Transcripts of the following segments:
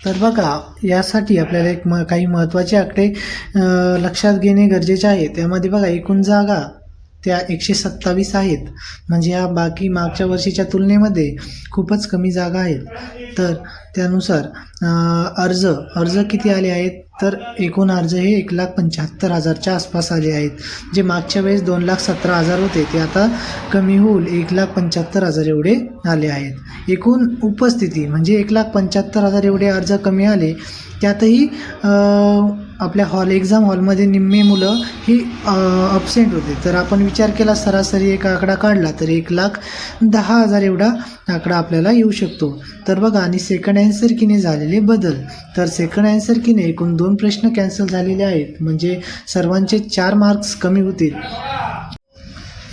तर बघा, यासाठी आपल्याला काही महत्त्वाचे आकडे लक्षात घेणे गरजेचे आहे. त्यामध्ये बघा, एकूण जागा त्या 127 आहेत, म्हणजे या बाकी मागच्या वर्षीच्या तुलनेमध्ये खूपच कमी जागा आहेत. तर त्यानुसार अर्ज किती आले आहेत, तर एकूण अर्ज हे 1,75,000च्या आसपास आले आहेत. जे मागच्या वेळेस 2,17,000 होते ते आता कमी होऊन 1,75,000 एवढे आले आहेत. एकूण उपस्थिती म्हणजे 1,75,000 एवढे अर्ज कमी आले. त्यातही आपल्या एक्झाम हॉलमध्ये निम्मे मुलं ही अब्सेंट होते. तर आपण विचार केला, सरासरी एक आकडा काढला तर 1,10,000 एवढा आकडा आपल्याला येऊ शकतो. तर बघा, आणि सेकंड आन्सर कीने झालेले बदल. तर सेकंड आन्सर कीने एकूण 2 प्रश्न कॅन्सल झालेले आहेत, म्हणजे सर्वांचे 4 मार्क्स कमी होतील.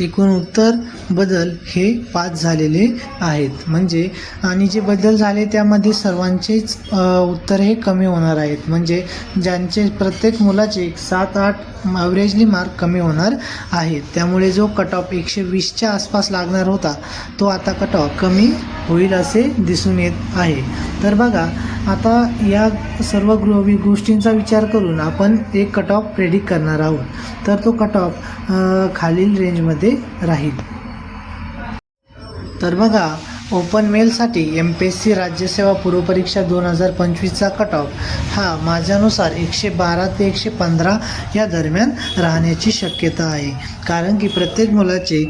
एकूण उत्तर बदल हे 5 झालेले आहेत, म्हणजे आणि जे बदल झाले त्यामध्ये सर्वांचेच उत्तर हे कमी होणार आहेत. म्हणजे ज्यांचे प्रत्येक मुलाचे 7-8 ॲव्हरेजली मार्क कमी होणार आहेत. त्यामुळे जो कट ऑफ 120च्या आसपास लागणार होता तो आता कट ऑफ कमी होईल असे दिसून येत आहे. तर बघा, आता या सर्व गोष्टींचा विचार करून आपण एक कट ऑफ प्रेडिक्ट करणार आहोत. तर तो कट ऑफ खालील रेंजमध्ये राहील. तर बघा, ओपन मेलसाठी MPSC राज्यसेवा पूर्वपरीक्षा 2025चा कट ऑफ हा माझ्यानुसार 112 ते 115 या दरम्यान राहण्याची शक्यता आहे. कारण की प्रत्येक मुलाचे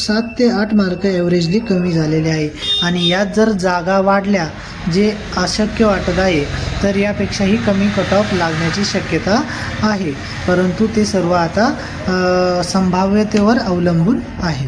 7 ते 8 मार्क ॲव्हरेजली कमी झालेले आहे, आणि यात जर जागा वाढल्या जे अशक्य वाटत आहे तर यापेक्षाही कमी कट ऑफ लागण्याची शक्यता आहे. परंतु ते सर्व आता संभाव्यतेवर अवलंबून आहे.